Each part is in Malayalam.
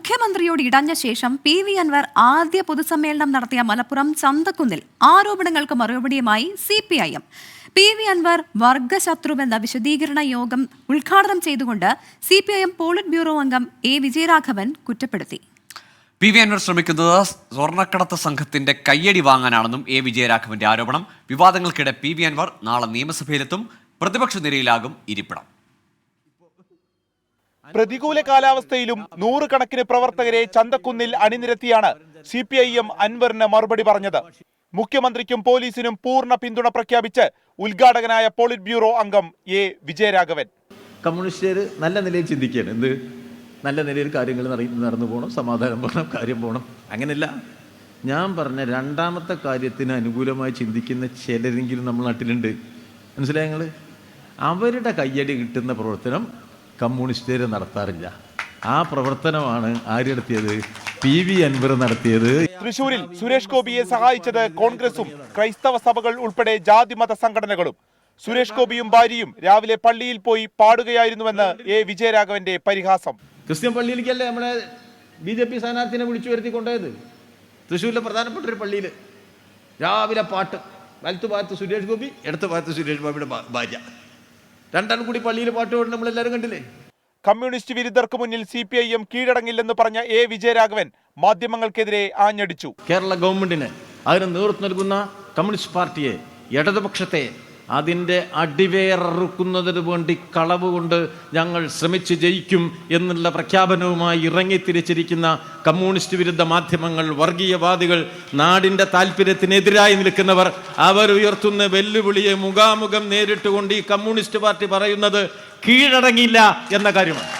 മുഖ്യമന്ത്രിയോട് ഇടഞ്ഞ ശേഷം പി.വി. അൻവർ ആദ്യ പൊതുസമ്മേളനം നടത്തിയ മലപ്പുറം ചന്തക്കുന്നിൽ ആരോപണങ്ങൾക്ക് മറുപടിയുമായി CPIM. പി.വി. അൻവർ വർഗശത്രുവെന്ന വിശദീകരണ യോഗം ഉദ്ഘാടനം ചെയ്തുകൊണ്ട് CPIM പോളിറ്റ് ബ്യൂറോ അംഗം A. വിജയരാഘവൻ കുറ്റപ്പെടുത്തി. പി.വി. അൻവർ ശ്രമിക്കുന്നത് സ്വർണ്ണക്കടത്ത് സംഘത്തിന്റെ കയ്യടി വാങ്ങാനാണെന്നും A. വിജയരാഘവന്റെ ആരോപണം. വിവാദങ്ങൾക്കിടെ പി.വി. അൻവർ നാളെ നിയമസഭയിലെത്തും. പ്രതിപക്ഷ നിരയിലാകും ഇരിപ്പിടം. പ്രതികൂല കാലാവസ്ഥയിലും നൂറുകണക്കിന് പ്രവർത്തകരെ ചന്തക്കുന്നിൽ അണിനിരത്തിയാണ് CPIM അൻവറിന് മറുപടി പറഞ്ഞത്. മുഖ്യമന്ത്രിക്കും പോലീസിനും പൂർണ്ണ പിന്തുണ പ്രഖ്യാപിച്ച് ഉദ്ഘാടകനായ പോളിറ്റ് ബ്യൂറോ അംഗം A. വിജയരാഘവൻ. കമ്മ്യൂണിസ്റ്റുകാർ നല്ല നിലയിൽ ചിന്തിക്കുകയാണ്. എന്ത് നല്ല നിലയിൽ കാര്യങ്ങൾ നടന്നു പോകണം, സമാധാനം പോകണം, കാര്യം പോകണം. അങ്ങനെയല്ല, ഞാൻ പറഞ്ഞ രണ്ടാമത്തെ കാര്യത്തിന് അനുകൂലമായി ചിന്തിക്കുന്ന ചിലരെങ്കിലും നമ്മൾ നാട്ടിലുണ്ട്. മനസ്സിലായ ഞങ്ങൾ? അവരുടെ കയ്യടി കിട്ടുന്ന പ്രവർത്തനം കമ്മ്യൂണിസ്റ്റുകാർ നടത്താറില്ല. ആ പ്രവർത്തനമാണ് ആര് നടത്തിയത്? പി.വി. അൻവർ നടത്തിയത്. തൃശൂരിൽ സുരേഷ് ഗോപിയെ സഹായിച്ചത് കോൺഗ്രസും ക്രൈസ്തവ സഭകൾ ഉൾപ്പെടെ ജാതിമത സംഘടനകളും. സുരേഷ് ഗോപിയും ഭാര്യയും രാവിലെ പള്ളിയിൽ പോയി പാടുകയായിരുന്നുവെന്ന് A. വിജയരാഘവന്റെ പരിഹാസം. ക്രിസ്ത്യൻ പള്ളിയിലേക്കല്ലേ നമ്മളെ BJP സ്ഥാനാർത്ഥിനെ വിളിച്ചു വരുത്തി കൊണ്ടുപോയത്? തൃശ്ശൂരിലെ പ്രധാനപ്പെട്ട ഒരു പള്ളിയിൽ രാവിലെ പാട്ട്. വലത്തു ഭാഗത്ത് സുരേഷ് ഗോപി, ഇടത്ത ഭാഗത്ത് സുരേഷ് ഗോപിയുടെ ഭാര്യ, രണ്ടാളും കൂടി പള്ളിയിൽ പാട്ട് പാടുന്നത് നമ്മളെല്ലാവരും കണ്ടില്ലേ? കമ്മ്യൂണിസ്റ്റ് വിരുദ്ധർക്ക് മുന്നിൽ CPIM കീഴടങ്ങില്ലെന്ന് പറഞ്ഞ A. വിജയരാഘവൻ മാധ്യമങ്ങൾക്കെതിരെ ആഞ്ഞടിച്ചു. കേരള ഗവൺമെന്റിന് അതിന് നേതൃത്വം നൽകുന്ന കമ്മ്യൂണിസ്റ്റ് പാർട്ടിയെ, ഇടതുപക്ഷത്തെ അതിൻ്റെ അടിവേറുക്കുന്നതിന് വേണ്ടി കളവ് കൊണ്ട് ഞങ്ങൾ ശ്രമിച്ച് ജയിക്കും എന്നുള്ള പ്രഖ്യാപനവുമായി ഇറങ്ങിത്തിരിച്ചിരിക്കുന്ന കമ്മ്യൂണിസ്റ്റ് വിരുദ്ധ മാധ്യമങ്ങൾ, വർഗീയവാദികൾ, നാടിൻ്റെ താല്പര്യത്തിനെതിരായി നിൽക്കുന്നവർ, അവർ ഉയർത്തുന്ന വെല്ലുവിളിയെ മുഖാമുഖം നേരിട്ടുകൊണ്ട് ഈ കമ്മ്യൂണിസ്റ്റ് പാർട്ടി പറയുന്നത് കീഴടങ്ങില്ല എന്ന കാര്യമാണ്.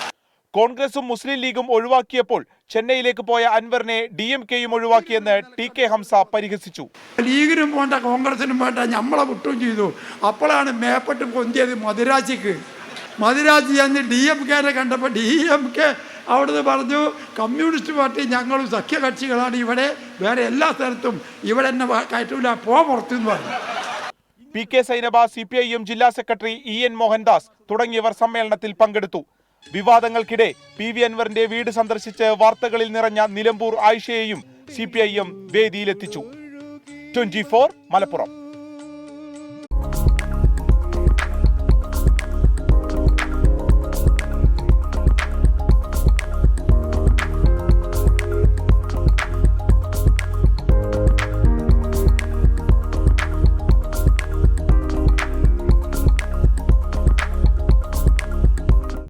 കോൺഗ്രസും മുസ്ലിം ലീഗും ഒഴിവാക്കിയപ്പോൾ ചെന്നൈയിലേക്ക് പോയ അൻവറിനെ DMKയും ഒഴിവാക്കിയെന്ന് TK ഹംസ പരിഹസിച്ചു. ലീഗിനും വേണ്ട, കോൺഗ്രസിനും വേണ്ട, നമ്മളെ വിട്ടും ചെയ്തു. അപ്പോഴാണ് മേപ്പെട്ട് പൊന്തിയത് മദിരാജിക്ക്. മദിരാജി അന്ന് DMKനെ കണ്ടപ്പോൾ DMK അവിടുന്ന് പറഞ്ഞു, കമ്മ്യൂണിസ്റ്റ് പാർട്ടി ഞങ്ങളും സഖ്യകക്ഷികളാണ്, ഇവിടെ വേറെ എല്ലാ സ്ഥലത്തും ഇവിടെ എന്നെ കയറ്റൂല, പുറത്തുനിന്ന് പറഞ്ഞു. PK സൈനബ, CPIM ജില്ലാ സെക്രട്ടറി EN മോഹൻദാസ് തുടങ്ങിയവർ സമ്മേളനത്തിൽ പങ്കെടുത്തു. വിവാദങ്ങൾക്കിടെ പി.വി. അൻവറിന്റെ വീട് സന്ദർശിച്ച് വാർത്തകളിൽ നിറഞ്ഞ നിലമ്പൂർ ആയിഷയെയും CPIM വേദിയിലെത്തിച്ചു. 24 മലപ്പുറം.